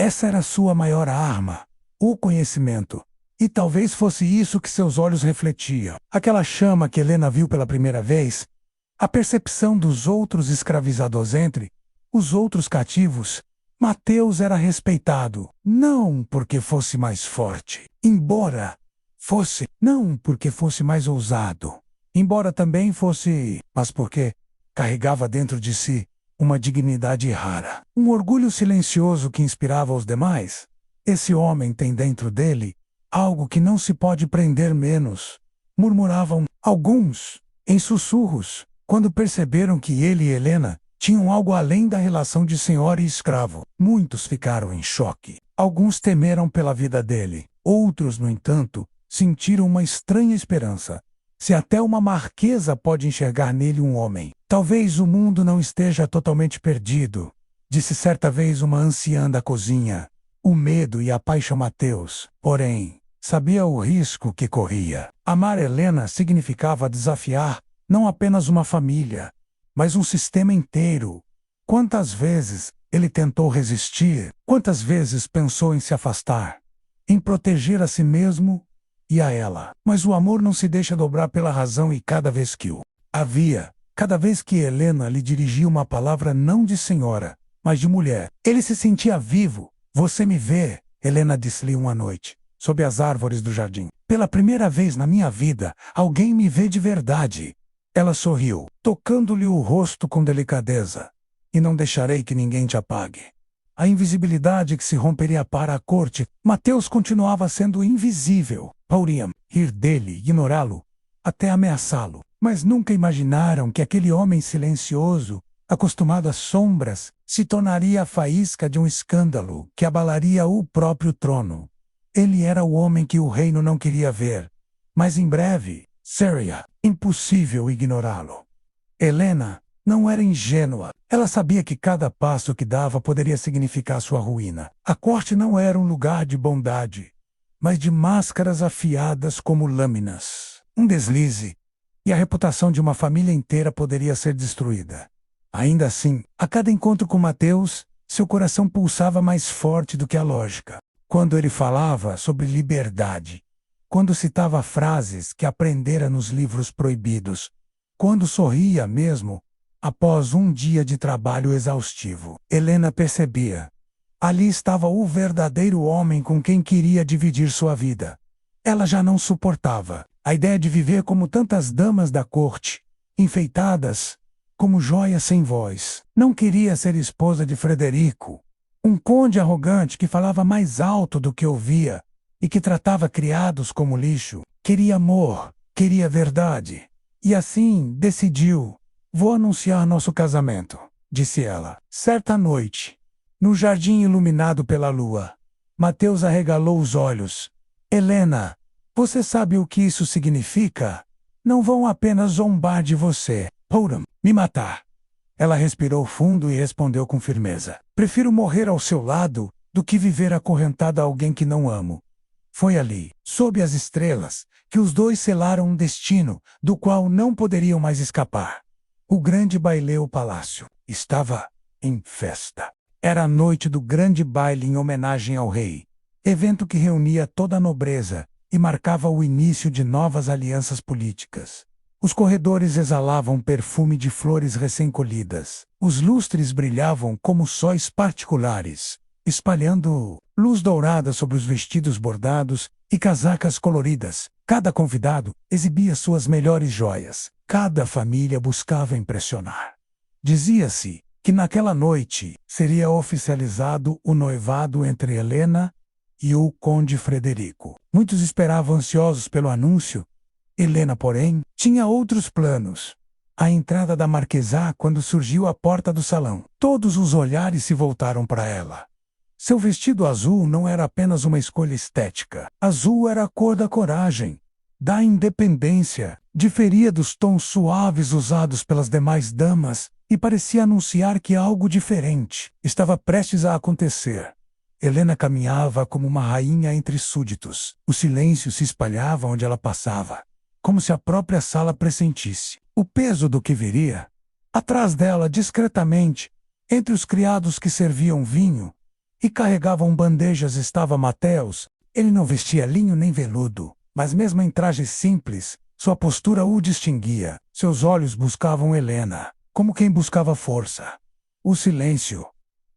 Essa era sua maior arma, o conhecimento. E talvez fosse isso que seus olhos refletiam. Aquela chama que Helena viu pela primeira vez, a percepção dos outros escravizados entre os outros cativos. Mateus era respeitado, não porque fosse mais forte, não porque fosse mais ousado, embora também fosse, mas porque carregava dentro de si uma dignidade rara, um orgulho silencioso que inspirava os demais. Esse homem tem dentro dele algo que não se pode prender menos, murmuravam alguns, em sussurros, quando perceberam que ele e Helena tinham algo além da relação de senhor e escravo. Muitos ficaram em choque. Alguns temeram pela vida dele. Outros, no entanto, sentiram uma estranha esperança. Se até uma marquesa pode enxergar nele um homem, talvez o mundo não esteja totalmente perdido, disse certa vez uma anciã da cozinha. O medo e a paixão Mateus, porém, sabia o risco que corria. Amar Helena significava desafiar não apenas uma família, mas um sistema inteiro. Quantas vezes ele tentou resistir, quantas vezes pensou em se afastar, em proteger a si mesmo e a ela. Mas o amor não se deixa dobrar pela razão e cada vez que cada vez que Helena lhe dirigia uma palavra não de senhora, mas de mulher, ele se sentia vivo. Você me vê, Helena disse-lhe uma noite, sob as árvores do jardim. Pela primeira vez na minha vida, alguém me vê de verdade. Ela sorriu, tocando-lhe o rosto com delicadeza. E não deixarei que ninguém te apague. A invisibilidade que se romperia para a corte, Mateus continuava sendo invisível. Poderiam rir dele, ignorá-lo, até ameaçá-lo. Mas nunca imaginaram que aquele homem silencioso, acostumado às sombras, se tornaria a faísca de um escândalo que abalaria o próprio trono. Ele era o homem que o reino não queria ver. Mas em breve, seria impossível ignorá-lo. Helena não era ingênua. Ela sabia que cada passo que dava poderia significar sua ruína. A corte não era um lugar de bondade, mas de máscaras afiadas como lâminas. Um deslize, e a reputação de uma família inteira poderia ser destruída. Ainda assim, a cada encontro com Mateus, seu coração pulsava mais forte do que a lógica. Quando ele falava sobre liberdade, quando citava frases que aprendera nos livros proibidos, quando sorria mesmo, após um dia de trabalho exaustivo, Helena percebia. Ali estava o verdadeiro homem com quem queria dividir sua vida. Ela já não suportava a ideia de viver como tantas damas da corte, enfeitadas, como joias sem voz. Não queria ser esposa de Frederico, um conde arrogante que falava mais alto do que ouvia e que tratava criados como lixo. Queria amor, queria verdade. E assim decidiu: vou anunciar nosso casamento, disse ela. Certa noite, no jardim iluminado pela lua, Mateus arregalou os olhos. Helena, você sabe o que isso significa? Não vão apenas zombar de você, podem me matar. Ela respirou fundo e respondeu com firmeza: prefiro morrer ao seu lado do que viver acorrentada a alguém que não amo. Foi ali, sob as estrelas, que os dois selaram um destino do qual não poderiam mais escapar. O grande baileu palácio estava em festa. Era a noite do grande baile em homenagem ao rei, evento que reunia toda a nobreza e marcava o início de novas alianças políticas. Os corredores exalavam perfume de flores recém-colhidas. Os lustres brilhavam como sóis particulares, espalhando luz dourada sobre os vestidos bordados e casacas coloridas. Cada convidado exibia suas melhores joias. Cada família buscava impressionar. Dizia-se que naquela noite seria oficializado o noivado entre Helena e o conde Frederico. Muitos esperavam ansiosos pelo anúncio. Helena, porém, tinha outros planos. A entrada da marquesa quando surgiu à porta do salão. Todos os olhares se voltaram para ela. Seu vestido azul não era apenas uma escolha estética. Azul era a cor da coragem, da independência, diferia dos tons suaves usados pelas demais damas e parecia anunciar que algo diferente estava prestes a acontecer. Helena caminhava como uma rainha entre súditos. O silêncio se espalhava onde ela passava, como se a própria sala pressentisse o peso do que viria. Atrás dela, discretamente, entre os criados que serviam vinho, e carregavam bandejas estava Mateus. Ele não vestia linho nem veludo, mas mesmo em trajes simples, sua postura o distinguia. Seus olhos buscavam Helena, como quem buscava força. O silêncio.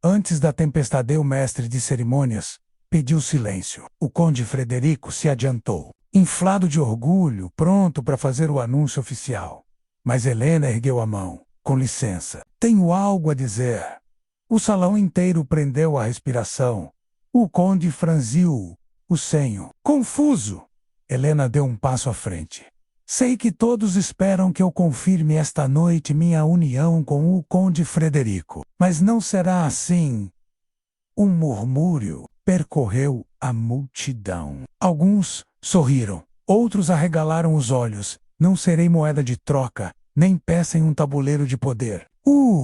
Antes da tempestade, o mestre de cerimônias pediu silêncio. O conde Frederico se adiantou, inflado de orgulho, pronto para fazer o anúncio oficial. Mas Helena ergueu a mão. Com licença, tenho algo a dizer. O salão inteiro prendeu a respiração. O conde franziu o senho. Confuso. Helena deu um passo à frente. Sei que todos esperam que eu confirme esta noite minha união com o conde Frederico, mas não será assim. Um murmúrio percorreu a multidão. Alguns sorriram, outros arregalaram os olhos. Não serei moeda de troca, nem peça em um tabuleiro de poder.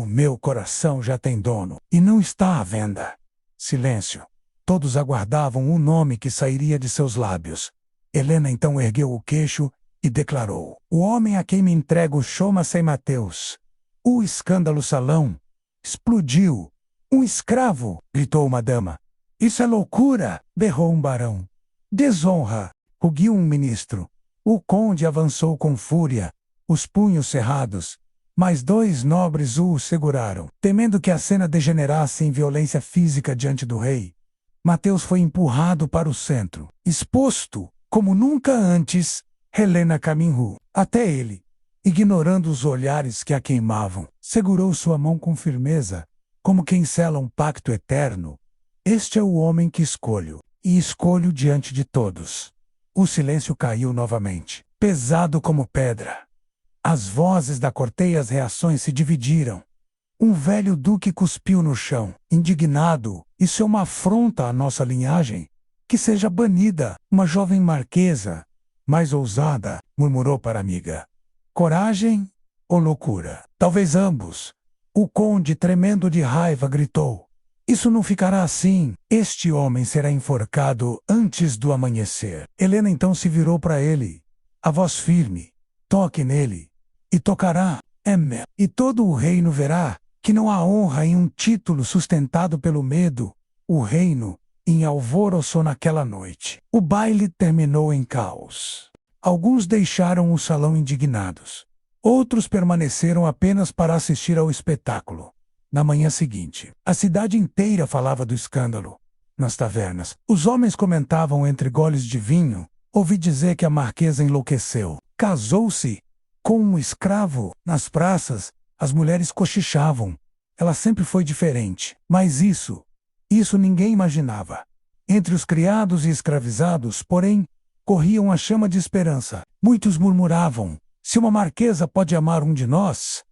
Meu coração já tem dono, e não está à venda. Silêncio. Todos aguardavam o nome que sairia de seus lábios. Helena então ergueu o queixo e declarou: o homem a quem me entrego chama-se Mateus. O escândalo salão explodiu. Um escravo, gritou uma dama. Isso é loucura, berrou um barão. Desonra, rugiu um ministro. O conde avançou com fúria, os punhos cerrados, mas dois nobres o seguraram. Temendo que a cena degenerasse em violência física diante do rei, Mateus foi empurrado para o centro. Exposto, como nunca antes, Helena caminhou até ele. Ignorando os olhares que a queimavam, segurou sua mão com firmeza, como quem sela um pacto eterno. Este é o homem que escolho, e escolho diante de todos. O silêncio caiu novamente, pesado como pedra. As vozes da corte e as reações se dividiram. Um velho duque cuspiu no chão, indignado. Isso é uma afronta à nossa linhagem. Que seja banida. Uma jovem marquesa, mais ousada, murmurou para a amiga. Coragem ou loucura? Talvez ambos. O conde, tremendo de raiva, gritou. Isso não ficará assim. Este homem será enforcado antes do amanhecer. Helena então se virou para ele. A voz firme. Toque nele. E tocará. E todo o reino verá que não há honra em um título sustentado pelo medo. O reino em alvoroço naquela noite. O baile terminou em caos. Alguns deixaram o salão indignados. Outros permaneceram apenas para assistir ao espetáculo. Na manhã seguinte, a cidade inteira falava do escândalo. Nas tavernas, os homens comentavam entre goles de vinho. Ouvi dizer que a marquesa enlouqueceu. Casou-se com um escravo. Nas praças, as mulheres cochichavam. Ela sempre foi diferente. Mas isso ninguém imaginava. Entre os criados e escravizados, porém, corria uma chama de esperança. Muitos murmuravam: se uma marquesa pode amar um de nós,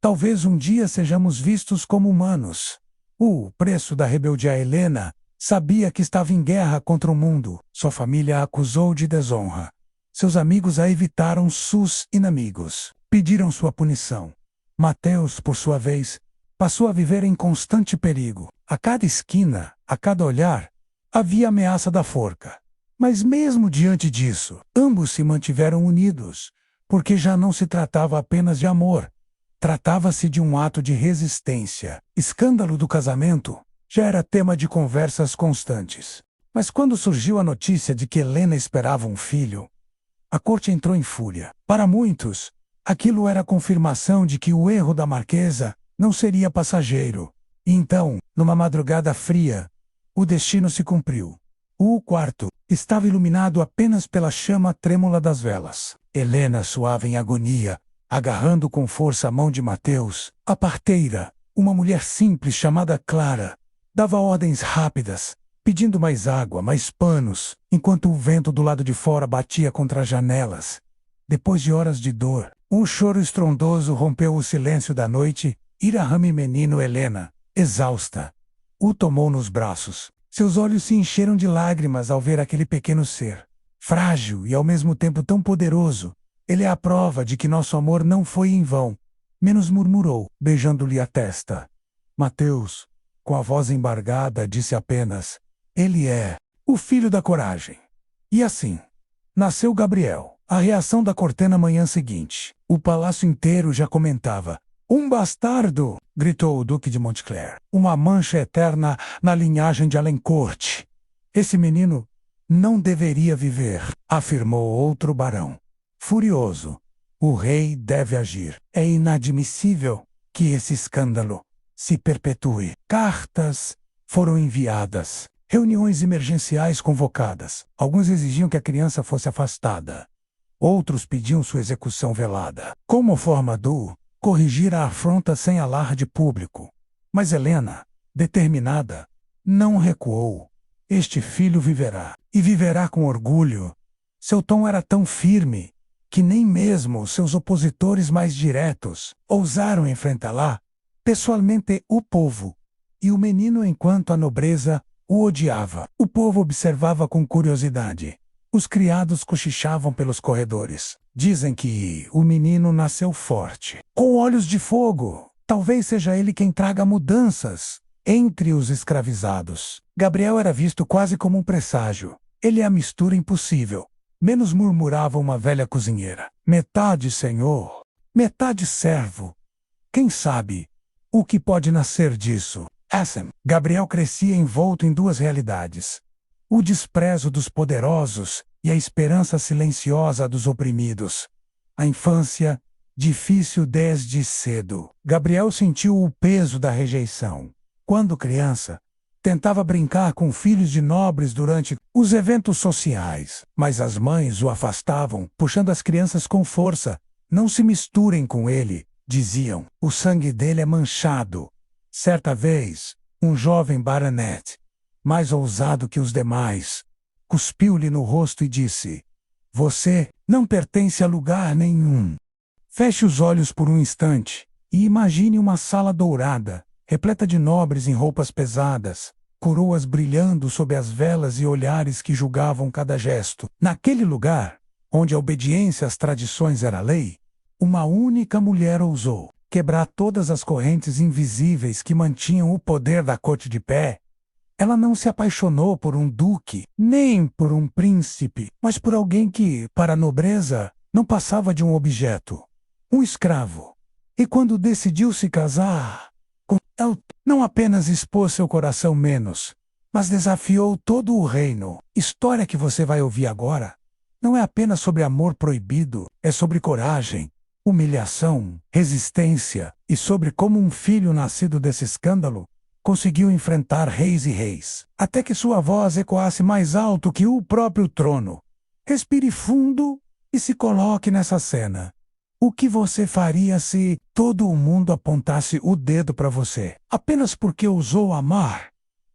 talvez um dia sejamos vistos como humanos. O preço da rebeldia a Helena sabia que estava em guerra contra o mundo. Sua família a acusou de desonra. Seus amigos a evitaram sus inimigos. Pediram sua punição. Mateus, por sua vez, passou a viver em constante perigo. A cada esquina, a cada olhar, havia ameaça da forca. Mas mesmo diante disso, ambos se mantiveram unidos, porque já não se tratava apenas de amor. Tratava-se de um ato de resistência. Escândalo do casamento já era tema de conversas constantes. Mas quando surgiu a notícia de que Helena esperava um filho, a corte entrou em fúria. Para muitos, aquilo era a confirmação de que o erro da marquesa não seria passageiro. E então, numa madrugada fria, o destino se cumpriu. O quarto estava iluminado apenas pela chama trêmula das velas. Helena suava em agonia, agarrando com força a mão de Mateus. A parteira, uma mulher simples chamada Clara, dava ordens rápidas, pedindo mais água, mais panos, enquanto o vento do lado de fora batia contra as janelas. Depois de horas de dor, um choro estrondoso rompeu o silêncio da noite. Irahame menino Helena, exausta, o tomou nos braços. Seus olhos se encheram de lágrimas ao ver aquele pequeno ser. Frágil e ao mesmo tempo tão poderoso, ele é a prova de que nosso amor não foi em vão. Menos murmurou, beijando-lhe a testa. Mateus, com a voz embargada, disse apenas: ele é o filho da coragem. E assim, nasceu Gabriel. A reação da corte na manhã seguinte. O palácio inteiro já comentava: um bastardo! gritou o Duque de Montclair. Uma mancha eterna na linhagem de Alencourt. Esse menino não deveria viver, afirmou outro barão. Furioso, o rei deve agir. É inadmissível que esse escândalo se perpetue. Cartas foram enviadas, reuniões emergenciais convocadas. Alguns exigiam que a criança fosse afastada. Outros pediam sua execução velada. Como forma do corrigir a afronta sem alarde público. Mas Helena, determinada, não recuou. Este filho viverá, e viverá com orgulho. Seu tom era tão firme que nem mesmo seus opositores mais diretos ousaram enfrentá-la pessoalmente o povo. E o menino, enquanto a nobreza o odiava, o povo observava com curiosidade. Os criados cochichavam pelos corredores. Dizem que o menino nasceu forte, com olhos de fogo. Talvez seja ele quem traga mudanças entre os escravizados. Gabriel era visto quase como um presságio. Ele é a mistura impossível. Menos murmurava uma velha cozinheira. Metade senhor, metade servo. Quem sabe o que pode nascer disso? Gabriel crescia envolto em duas realidades. O desprezo dos poderosos e a esperança silenciosa dos oprimidos. A infância, difícil desde cedo. Gabriel sentiu o peso da rejeição. Quando criança, tentava brincar com filhos de nobres durante os eventos sociais, mas as mães o afastavam, puxando as crianças com força. Não se misturem com ele, diziam. O sangue dele é manchado. Certa vez, um jovem baronet, mais ousado que os demais, cuspiu-lhe no rosto e disse: "Você não pertence a lugar nenhum." Feche os olhos por um instante e imagine uma sala dourada, repleta de nobres em roupas pesadas, coroas brilhando sob as velas e olhares que julgavam cada gesto. Naquele lugar, onde a obediência às tradições era lei, uma única mulher ousou quebrar todas as correntes invisíveis que mantinham o poder da corte de pé. Ela não se apaixonou por um duque, nem por um príncipe, mas por alguém que, para a nobreza, não passava de um objeto, um escravo. E quando decidiu se casar com ela, não apenas expôs seu coração menos, mas desafiou todo o reino. História que você vai ouvir agora não é apenas sobre amor proibido, é sobre coragem, humilhação, resistência e sobre como um filho nascido desse escândalo conseguiu enfrentar reis e reis, até que sua voz ecoasse mais alto que o próprio trono. Respire fundo e se coloque nessa cena. O que você faria se todo o mundo apontasse o dedo para você, apenas porque ousou amar?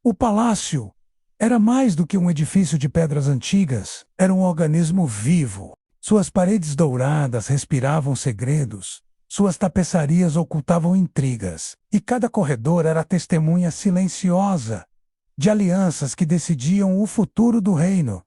O palácio era mais do que um edifício de pedras antigas, era um organismo vivo. Suas paredes douradas respiravam segredos. Suas tapeçarias ocultavam intrigas, e cada corredor era testemunha silenciosa de alianças que decidiam o futuro do reino.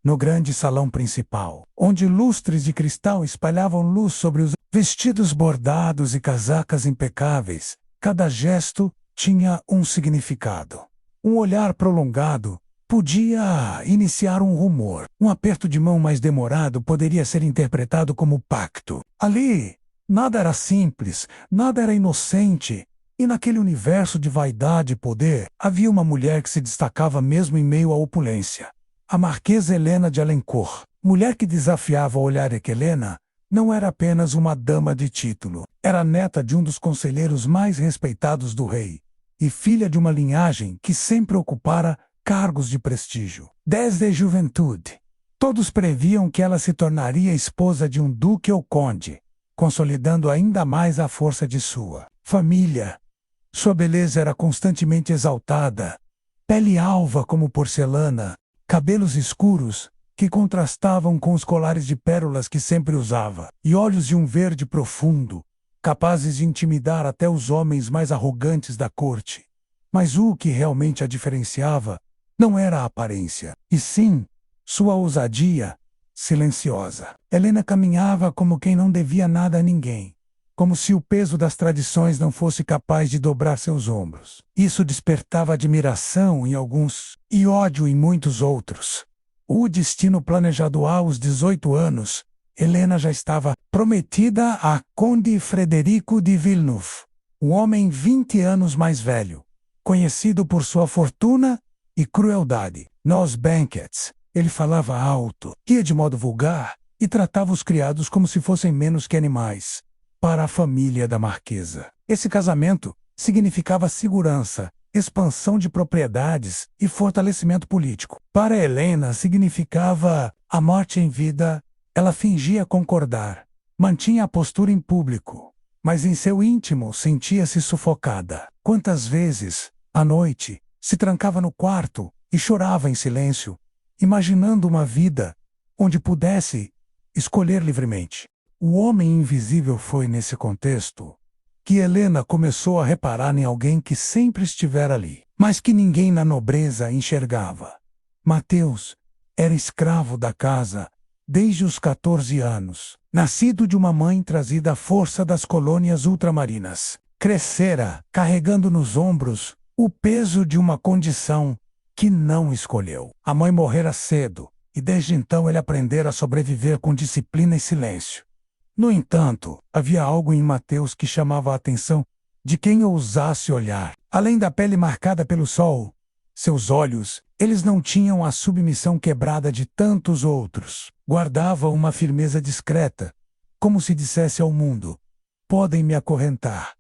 No grande salão principal, onde lustres de cristal espalhavam luz sobre os vestidos bordados e casacas impecáveis, cada gesto tinha um significado. Um olhar prolongado podia iniciar um rumor. Um aperto de mão mais demorado poderia ser interpretado como pacto. Ali, nada era simples, nada era inocente, e naquele universo de vaidade e poder, havia uma mulher que se destacava mesmo em meio à opulência. A Marquesa Helena de Alencourt, mulher que desafiava o olhar de Helena, não era apenas uma dama de título, era neta de um dos conselheiros mais respeitados do rei, e filha de uma linhagem que sempre ocupara cargos de prestígio. Desde a juventude, todos previam que ela se tornaria esposa de um duque ou conde, consolidando ainda mais a força de sua família. Sua beleza era constantemente exaltada, pele alva como porcelana, cabelos escuros, que contrastavam com os colares de pérolas que sempre usava, e olhos de um verde profundo, capazes de intimidar até os homens mais arrogantes da corte. Mas o que realmente a diferenciava não era a aparência, e sim sua ousadia silenciosa. Helena caminhava como quem não devia nada a ninguém, como se o peso das tradições não fosse capaz de dobrar seus ombros. Isso despertava admiração em alguns e ódio em muitos outros. O destino planejado aos 18 anos, Helena já estava prometida a Conde Frederico de Villeneuve, um homem 20 anos mais velho, conhecido por sua fortuna e crueldade. Nos banquets, ele falava alto, ria de modo vulgar e tratava os criados como se fossem menos que animais. Para a família da marquesa, esse casamento significava segurança, expansão de propriedades e fortalecimento político. Para Helena, significava a morte em vida. Ela fingia concordar, mantinha a postura em público, mas em seu íntimo sentia-se sufocada. Quantas vezes, à noite, se trancava no quarto e chorava em silêncio, imaginando uma vida onde pudesse escolher livremente. O homem invisível foi nesse contexto que Helena começou a reparar em alguém que sempre estivera ali, mas que ninguém na nobreza enxergava. Mateus era escravo da casa desde os 14 anos, nascido de uma mãe trazida à força das colônias ultramarinas. Crescera carregando nos ombros o peso de uma condição que não escolheu. A mãe morrera cedo, e desde então ele aprendera a sobreviver com disciplina e silêncio. No entanto, havia algo em Mateus que chamava a atenção de quem ousasse olhar. Além da pele marcada pelo sol, seus olhos, eles não tinham a submissão quebrada de tantos outros. Guardava uma firmeza discreta, como se dissesse ao mundo: podem me acorrentar,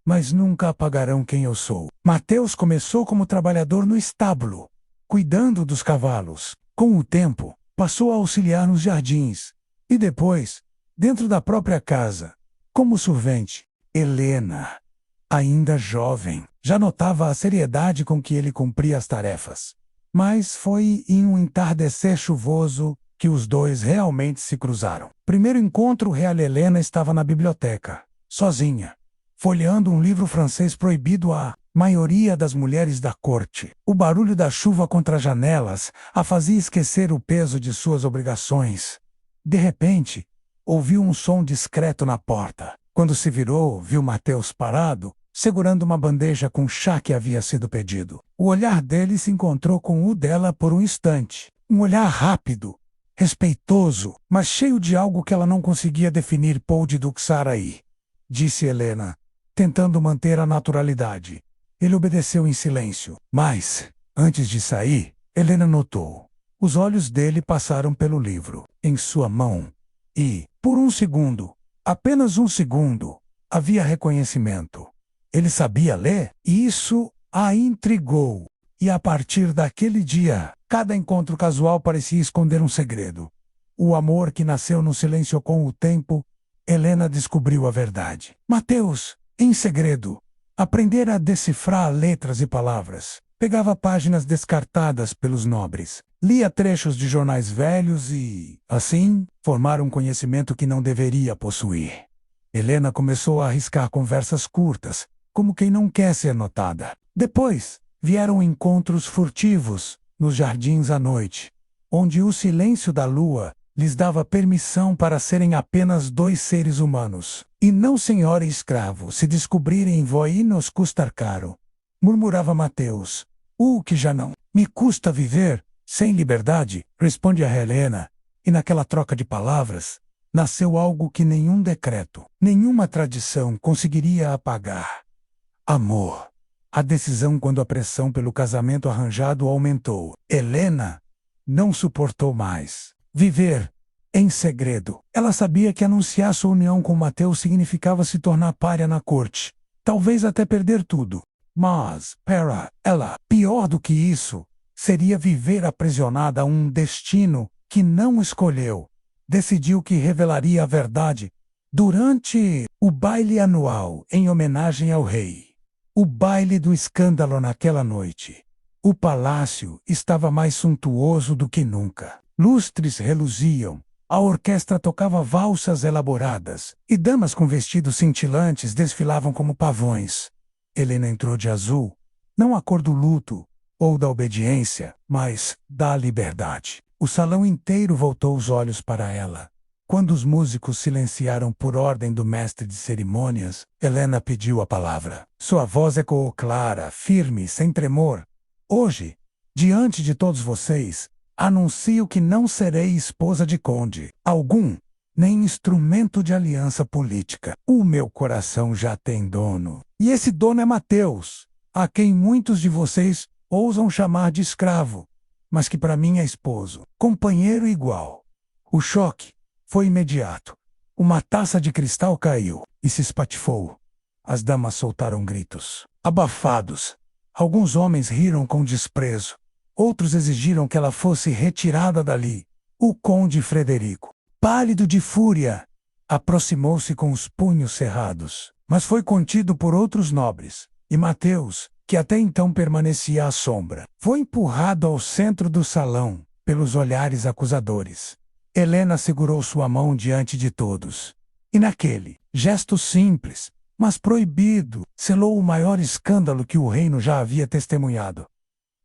mas nunca apagarão quem eu sou. Mateus começou como trabalhador no estábulo, cuidando dos cavalos. Com o tempo, passou a auxiliar nos jardins, e depois, dentro da própria casa, como servente. Helena, ainda jovem, já notava a seriedade com que ele cumpria as tarefas. Mas foi em um entardecer chuvoso que os dois realmente se cruzaram. Primeiro encontro real. Helena estava na biblioteca, sozinha, folheando um livro francês proibido à maioria das mulheres da corte. O barulho da chuva contra as janelas a fazia esquecer o peso de suas obrigações. De repente, ouviu um som discreto na porta. Quando se virou, viu Mateus parado, segurando uma bandeja com chá que havia sido pedido. O olhar dele se encontrou com o dela por um instante. Um olhar rápido, respeitoso, mas cheio de algo que ela não conseguia definir. Pode duxar aí, disse Helena, tentando manter a naturalidade. Ele obedeceu em silêncio, mas, antes de sair, Helena notou. Os olhos dele passaram pelo livro, em sua mão, e, por um segundo, apenas um segundo, havia reconhecimento. Ele sabia ler, e isso a intrigou. E a partir daquele dia, cada encontro casual parecia esconder um segredo. O amor que nasceu no silêncio com o tempo. Helena descobriu a verdade. Mateus, em segredo, aprendera a decifrar letras e palavras. Pegava páginas descartadas pelos nobres. Lia trechos de jornais velhos e, assim, formara um conhecimento que não deveria possuir. Helena começou a arriscar conversas curtas, como quem não quer ser notada. Depois, vieram encontros furtivos, nos jardins à noite, onde o silêncio da lua lhes dava permissão para serem apenas dois seres humanos. E não senhora e escravo, se descobrirem em voi nos custar caro, murmurava Mateus. O que já não me custa viver sem liberdade, responde a Helena, e naquela troca de palavras, nasceu algo que nenhum decreto, nenhuma tradição conseguiria apagar. Amor. A decisão quando a pressão pelo casamento arranjado aumentou. Helena não suportou mais viver em segredo. Ela sabia que anunciar sua união com Mateus significava se tornar pária na corte, talvez até perder tudo. Mas, para ela, pior do que isso, seria viver aprisionada a um destino que não escolheu. Decidiu que revelaria a verdade durante o baile anual em homenagem ao rei. O baile do escândalo naquela noite. O palácio estava mais suntuoso do que nunca. Lustres reluziam, a orquestra tocava valsas elaboradas, e damas com vestidos cintilantes desfilavam como pavões. Helena entrou de azul, não a cor do luto ou da obediência, mas da liberdade. O salão inteiro voltou os olhos para ela. Quando os músicos silenciaram por ordem do mestre de cerimônias, Helena pediu a palavra. Sua voz ecoou clara, firme, sem tremor. Hoje, diante de todos vocês, anuncio que não serei esposa de conde algum. nem instrumento de aliança política. O meu coração já tem dono. E esse dono é Mateus, a quem muitos de vocês ousam chamar de escravo, mas que para mim é esposo, companheiro igual. O choque foi imediato. Uma taça de cristal caiu e se espatifou. As damas soltaram gritos abafados. Alguns homens riram com desprezo. Outros exigiram que ela fosse retirada dali. O conde Frederico, pálido de fúria, aproximou-se com os punhos cerrados, mas foi contido por outros nobres, e Mateus, que até então permanecia à sombra, foi empurrado ao centro do salão, pelos olhares acusadores. Helena segurou sua mão diante de todos, e naquele gesto simples, mas proibido, selou o maior escândalo que o reino já havia testemunhado.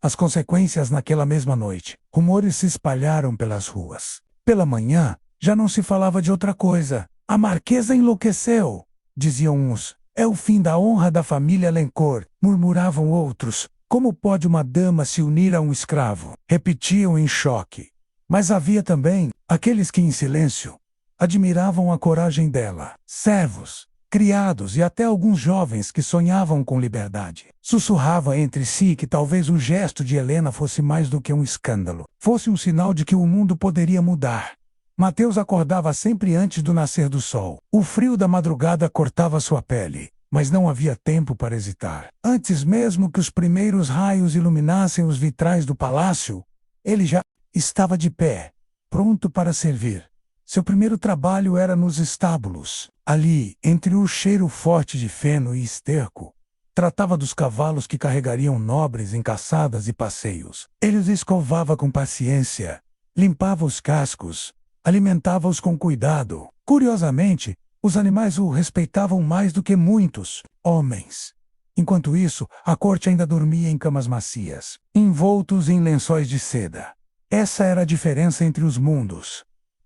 As consequências naquela mesma noite. Rumores se espalharam pelas ruas. Pela manhã, já não se falava de outra coisa. A marquesa enlouqueceu, diziam uns. É o fim da honra da família Lencourt, murmuravam outros. Como pode uma dama se unir a um escravo? Repetiam em choque. Mas havia também aqueles que, em silêncio, admiravam a coragem dela. Servos, criados e até alguns jovens que sonhavam com liberdade. Sussurrava entre si que talvez o gesto de Helena fosse mais do que um escândalo. Fosse um sinal de que o mundo poderia mudar. Mateus acordava sempre antes do nascer do sol. O frio da madrugada cortava sua pele, mas não havia tempo para hesitar. Antes mesmo que os primeiros raios iluminassem os vitrais do palácio, ele já estava de pé, pronto para servir. Seu primeiro trabalho era nos estábulos. Ali, entre o cheiro forte de feno e esterco, tratava dos cavalos que carregariam nobres em caçadas e passeios. Ele os escovava com paciência, limpava os cascos, alimentava-os com cuidado. Curiosamente, os animais o respeitavam mais do que muitos homens. Enquanto isso, a corte ainda dormia em camas macias, envoltos em lençóis de seda. Essa era a diferença entre os mundos.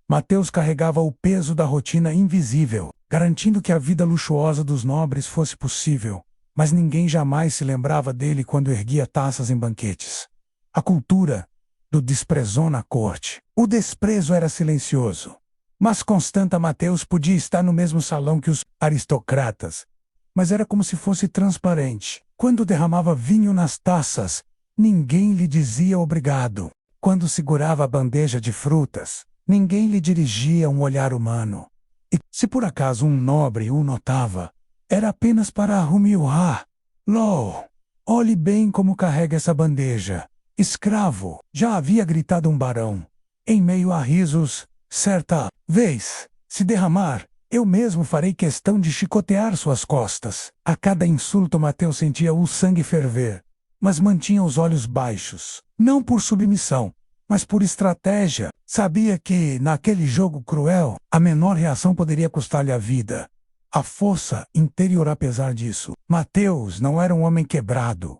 Mateus carregava o peso da rotina invisível, garantindo que a vida luxuosa dos nobres fosse possível, mas ninguém jamais se lembrava dele quando erguia taças em banquetes. A cultura do desprezou na corte. O desprezo era silencioso, mas Constanta Mateus podia estar no mesmo salão que os aristocratas, mas era como se fosse transparente. Quando derramava vinho nas taças, ninguém lhe dizia obrigado. Quando segurava a bandeja de frutas, ninguém lhe dirigia um olhar humano. E, se por acaso um nobre o notava, era apenas para rumiar. Lo, olhe bem como carrega essa bandeja. Escravo, já havia gritado um barão. Em meio a risos, certa vez, se derramar, eu mesmo farei questão de chicotear suas costas. A cada insulto Mateus sentia o sangue ferver, mas mantinha os olhos baixos, não por submissão, mas por estratégia. Sabia que, naquele jogo cruel, a menor reação poderia custar-lhe a vida. A força interior apesar disso. Mateus não era um homem quebrado.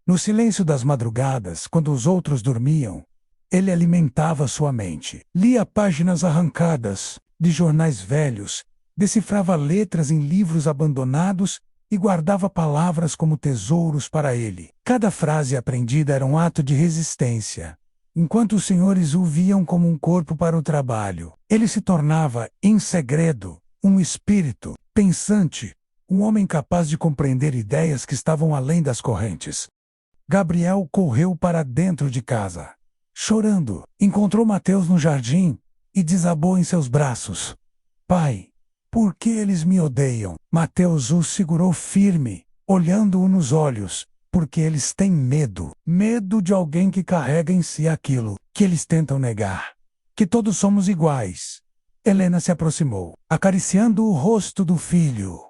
No silêncio das madrugadas, quando os outros dormiam, ele alimentava sua mente. Lia páginas arrancadas de jornais velhos, decifrava letras em livros abandonados e guardava palavras como tesouros para ele. Cada frase aprendida era um ato de resistência. Enquanto os senhores o viam como um corpo para o trabalho, ele se tornava, em segredo, um espírito pensante, um homem capaz de compreender ideias que estavam além das correntes. Gabriel correu para dentro de casa. Chorando, encontrou Mateus no jardim e desabou em seus braços. Pai, por que eles me odeiam? Mateus o segurou firme, olhando-o nos olhos, porque eles têm medo. Medo de alguém que carrega em si aquilo que eles tentam negar. Que todos somos iguais. Helena se aproximou, acariciando o rosto do filho.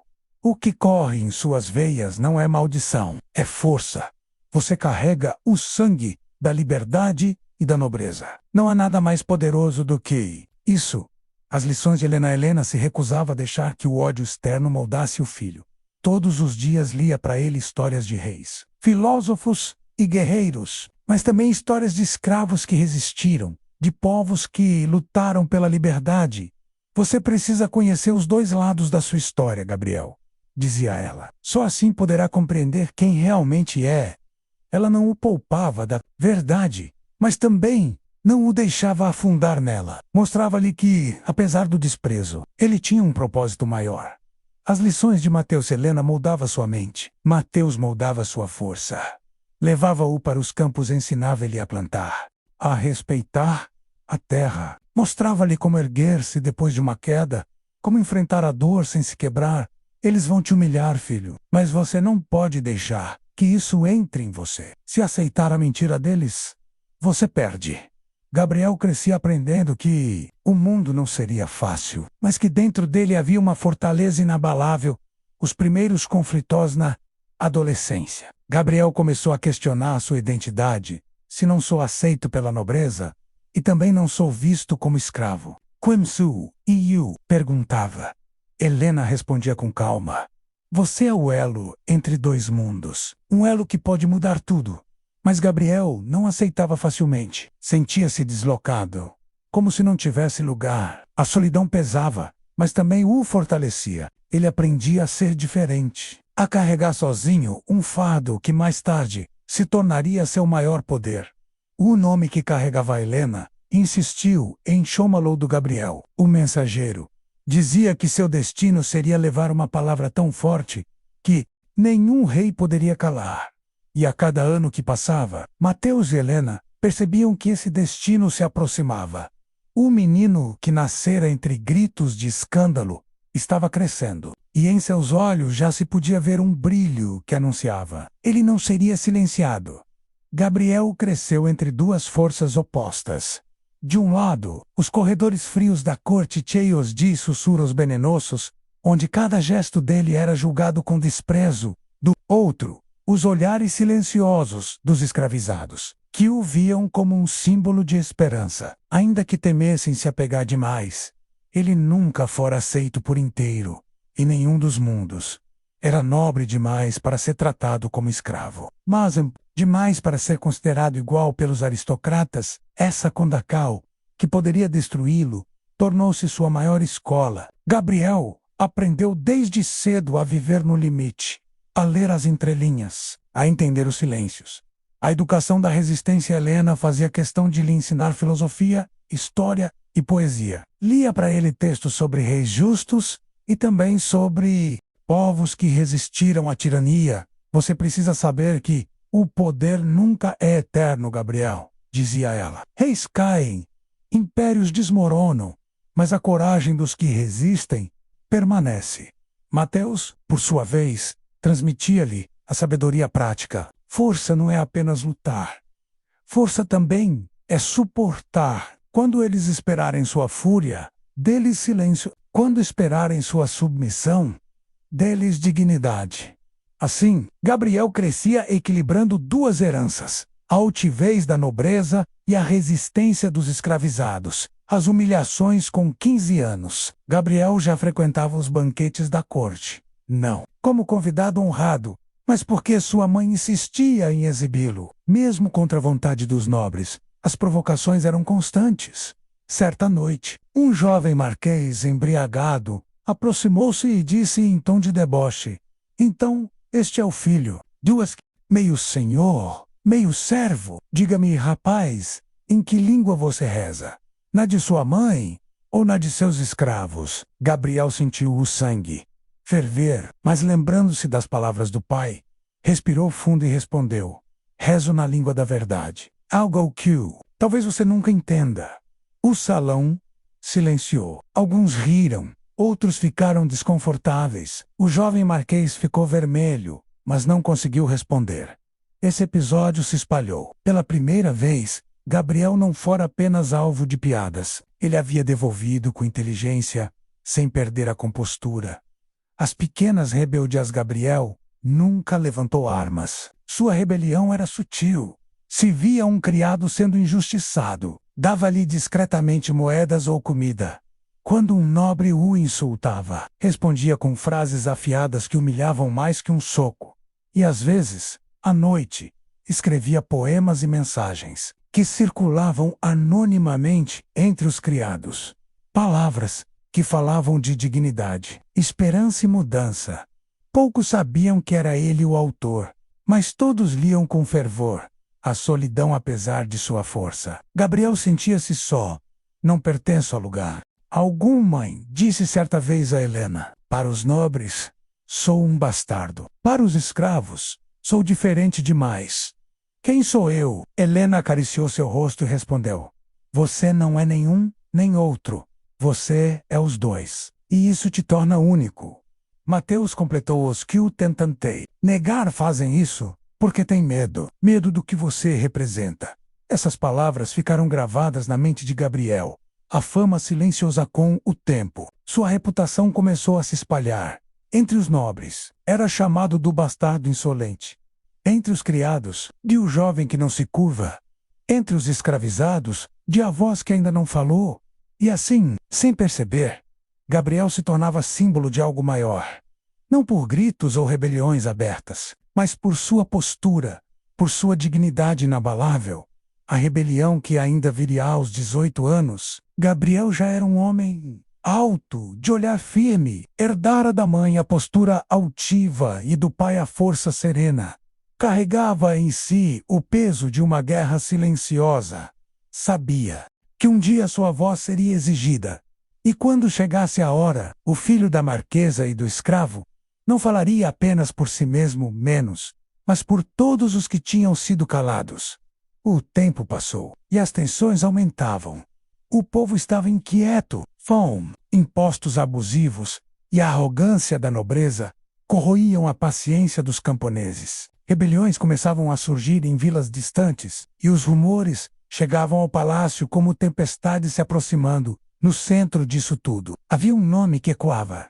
O que corre em suas veias não é maldição, é força. Você carrega o sangue da liberdade e da nobreza. Não há nada mais poderoso do que isso. As lições de Helena se recusava a deixar que o ódio externo moldasse o filho. Todos os dias lia para ele histórias de reis, filósofos e guerreiros, mas também histórias de escravos que resistiram, de povos que lutaram pela liberdade. Você precisa conhecer os dois lados da sua história, Gabriel, dizia ela. Só assim poderá compreender quem realmente é. Ela não o poupava da verdade, mas também Não o deixava afundar nela. Mostrava-lhe que, apesar do desprezo, ele tinha um propósito maior. As lições de Mateus Helena moldavam sua mente. Mateus moldava sua força. Levava-o para os campos e ensinava-lhe a plantar, a respeitar a terra. Mostrava-lhe como erguer-se depois de uma queda, como enfrentar a dor sem se quebrar. Eles vão te humilhar, filho, mas você não pode deixar que isso entre em você. Se aceitar a mentira deles, você perde. Gabriel crescia aprendendo que o mundo não seria fácil, mas que dentro dele havia uma fortaleza inabalável. Os primeiros conflitos na adolescência. Gabriel começou a questionar sua identidade. Se não sou aceito pela nobreza, e também não sou visto como escravo. Quem sou eu? Perguntava. Helena respondia com calma. Você é o elo entre dois mundos. Um elo que pode mudar tudo. Mas Gabriel não aceitava facilmente. Sentia-se deslocado, como se não tivesse lugar. A solidão pesava, mas também o fortalecia. Ele aprendia a ser diferente, a carregar sozinho um fardo que mais tarde se tornaria seu maior poder. O nome que carregava Helena insistiu em chamá-lo do Gabriel, o mensageiro. Dizia que seu destino seria levar uma palavra tão forte que nenhum rei poderia calar. E a cada ano que passava, Mateus e Helena percebiam que esse destino se aproximava. O menino que nascera entre gritos de escândalo estava crescendo, e em seus olhos já se podia ver um brilho que anunciava: ele não seria silenciado. Gabriel cresceu entre duas forças opostas. De um lado, os corredores frios da corte cheios de sussurros venenosos, onde cada gesto dele era julgado com desprezo. Do outro, os olhares silenciosos dos escravizados, que o viam como um símbolo de esperança. Ainda que temessem se apegar demais, ele nunca fora aceito por inteiro, em nenhum dos mundos. Era nobre demais para ser tratado como escravo, mas demais para ser considerado igual pelos aristocratas. Essa Condacal, que poderia destruí-lo, tornou-se sua maior escola. Gabriel aprendeu desde cedo a viver no limite, a ler as entrelinhas, a entender os silêncios. A educação da resistência helena fazia questão de lhe ensinar filosofia, história e poesia. Lia para ele textos sobre reis justos e também sobre povos que resistiram à tirania. Você precisa saber que o poder nunca é eterno, Gabriel, dizia ela. Reis caem, impérios desmoronam, mas a coragem dos que resistem permanece. Mateus, por sua vez, transmitia-lhe a sabedoria prática. Força não é apenas lutar. Força também é suportar. Quando eles esperarem sua fúria, dê-lhes silêncio. Quando esperarem sua submissão, dê-lhes dignidade. Assim, Gabriel crescia equilibrando duas heranças: a altivez da nobreza e a resistência dos escravizados. As humilhações com 15 anos. Gabriel já frequentava os banquetes da corte. Não como convidado honrado, mas porque sua mãe insistia em exibi-lo. Mesmo contra a vontade dos nobres, as provocações eram constantes. Certa noite, um jovem marquês embriagado aproximou-se e disse em tom de deboche: então, este é o filho. Duas, meio senhor, meio servo. Diga-me, rapaz, em que língua você reza? Na de sua mãe ou na de seus escravos? Gabriel sentiu o sangue ferver, mas lembrando-se das palavras do pai, respirou fundo e respondeu: rezo na língua da verdade. Algo que talvez você nunca entenda. O salão silenciou. Alguns riram, outros ficaram desconfortáveis. O jovem marquês ficou vermelho, mas não conseguiu responder. Esse episódio se espalhou. Pela primeira vez, Gabriel não fora apenas alvo de piadas. Ele havia devolvido com inteligência, sem perder a compostura. As pequenas rebeldias. Gabriel nunca levantou armas. Sua rebelião era sutil. Se via um criado sendo injustiçado, dava-lhe discretamente moedas ou comida. Quando um nobre o insultava, respondia com frases afiadas que humilhavam mais que um soco. E às vezes, à noite, escrevia poemas e mensagens que circulavam anonimamente entre os criados. Palavras que falavam de dignidade, esperança e mudança. Poucos sabiam que era ele o autor, mas todos liam com fervor. a solidão apesar de sua força. Gabriel sentia-se só. Não pertenço a lugar algum, mãe, disse certa vez a Helena. Para os nobres, sou um bastardo. Para os escravos, sou diferente demais. Quem sou eu? Helena acariciou seu rosto e respondeu. Você não é nenhum, nem outro. Você é os dois. E isso te torna único. Mateus completou os que o tentantei. Negar fazem isso porque têm medo. Medo do que você representa. Essas palavras ficaram gravadas na mente de Gabriel. A fama silenciosa com o tempo. Sua reputação começou a se espalhar. Entre os nobres, era chamado do bastardo insolente. Entre os criados, de o jovem que não se curva. Entre os escravizados, de a voz que ainda não falou. E assim, sem perceber, Gabriel se tornava símbolo de algo maior. Não por gritos ou rebeliões abertas, mas por sua postura, por sua dignidade inabalável. A rebelião que ainda viria aos 18 anos, Gabriel já era um homem alto, de olhar firme, herdara da mãe a postura altiva e do pai a força serena. Carregava em si o peso de uma guerra silenciosa. Sabia que um dia sua voz seria exigida. E quando chegasse a hora, o filho da marquesa e do escravo não falaria apenas por si mesmo menos, mas por todos os que tinham sido calados. O tempo passou, e as tensões aumentavam. O povo estava inquieto, fome, impostos abusivos e a arrogância da nobreza corroíam a paciência dos camponeses. Rebeliões começavam a surgir em vilas distantes, e os rumores chegavam ao palácio como tempestades se aproximando. No centro disso tudo, havia um nome que ecoava.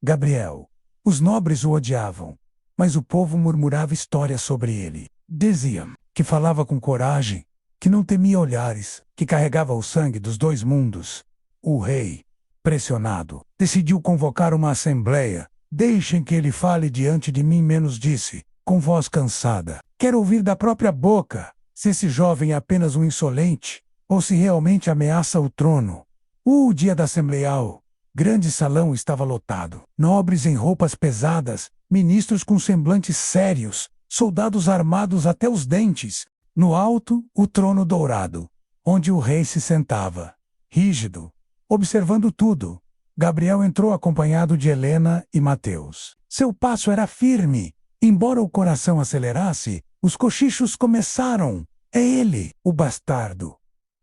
Gabriel. Os nobres o odiavam, mas o povo murmurava histórias sobre ele. Diziam que falava com coragem, que não temia olhares, que carregava o sangue dos dois mundos. O rei, pressionado, decidiu convocar uma assembleia. Deixem que ele fale diante de mim, menos disse, com voz cansada. Quero ouvir da própria boca se esse jovem é apenas um insolente ou se realmente ameaça o trono. O dia da assembleia, o grande salão estava lotado. Nobres em roupas pesadas, ministros com semblantes sérios, soldados armados até os dentes. No alto, o trono dourado, onde o rei se sentava, rígido, observando tudo. Gabriel entrou acompanhado de Helena e Mateus. Seu passo era firme. Embora o coração acelerasse, os cochichos começaram. É ele, o bastardo,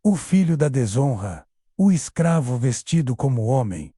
o filho da desonra, o escravo vestido como homem.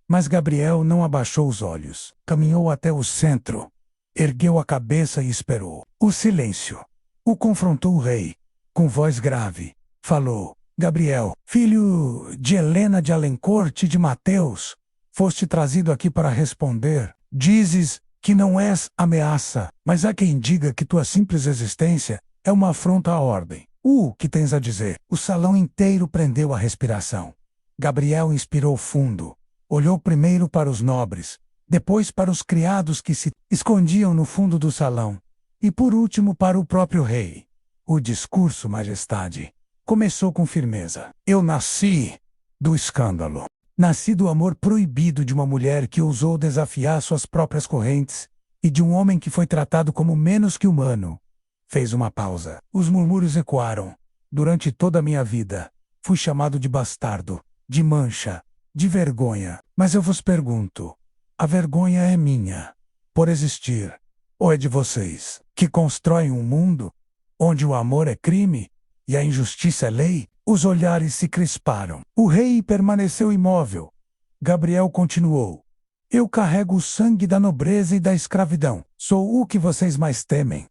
Mas Gabriel não abaixou os olhos. Caminhou até o centro. Ergueu a cabeça e esperou. O silêncio. O confrontou o rei. Com voz grave, falou. Gabriel, filho de Helena de Alencourt e de Mateus, foste trazido aqui para responder. Dizes que não és ameaça, mas há quem diga que tua simples existência é uma afronta à ordem. O que tens a dizer? O salão inteiro prendeu a respiração. Gabriel inspirou fundo. Olhou primeiro para os nobres, depois para os criados que se escondiam no fundo do salão, e por último para o próprio rei. O discurso, majestade, começou com firmeza. Eu nasci do escândalo. Nasci do amor proibido de uma mulher que ousou desafiar suas próprias correntes e de um homem que foi tratado como menos que humano. Fez uma pausa. Os murmúrios ecoaram. Durante toda a minha vida, fui chamado de bastardo, de mancha, de vergonha. Mas eu vos pergunto, a vergonha é minha, por existir, ou é de vocês, que constroem um mundo onde o amor é crime e a injustiça é lei? Os olhares se crisparam. O rei permaneceu imóvel. Gabriel continuou. Eu carrego o sangue da nobreza e da escravidão. Sou o que vocês mais temem.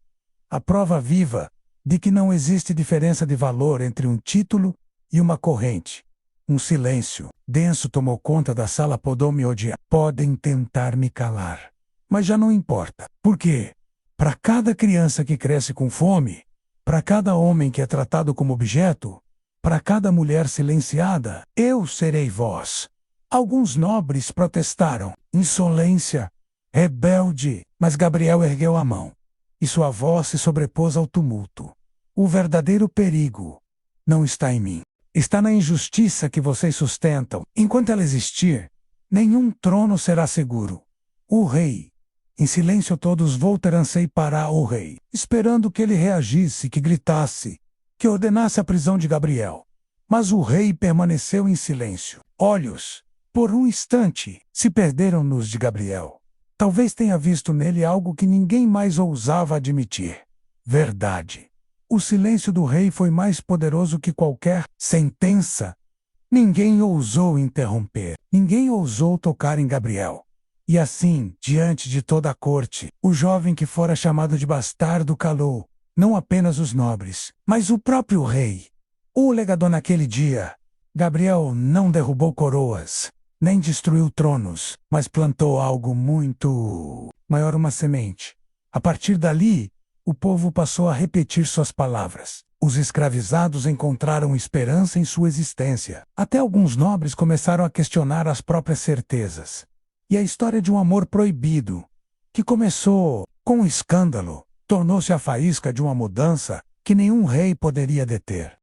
A prova viva de que não existe diferença de valor entre um título e uma corrente. Um silêncio denso tomou conta da sala. Podem me odiar. Podem tentar me calar. Mas já não importa. Por quê? Para cada criança que cresce com fome, para cada homem que é tratado como objeto, para cada mulher silenciada, eu serei voz. Alguns nobres protestaram. Insolência, rebelde, mas Gabriel ergueu a mão. E sua voz se sobrepôs ao tumulto. O verdadeiro perigo não está em mim. Está na injustiça que vocês sustentam. Enquanto ela existir, nenhum trono será seguro. O rei Em silêncio todos voltaram-se para o rei, esperando que ele reagisse, que gritasse, que ordenasse a prisão de Gabriel. Mas o rei permaneceu em silêncio. Olhos, por um instante, se perderam nos de Gabriel. Talvez tenha visto nele algo que ninguém mais ousava admitir. Verdade. O silêncio do rei foi mais poderoso que qualquer sentença. Ninguém ousou interromper. Ninguém ousou tocar em Gabriel. E assim, diante de toda a corte, o jovem que fora chamado de bastardo calou, não apenas os nobres, mas o próprio rei. O legador naquele dia. Gabriel não derrubou coroas, nem destruiu tronos, mas plantou algo muito maior, uma semente. A partir dali, o povo passou a repetir suas palavras. Os escravizados encontraram esperança em sua existência. Até alguns nobres começaram a questionar as próprias certezas. E a história de um amor proibido, que começou com um escândalo, tornou-se a faísca de uma mudança que nenhum rei poderia deter.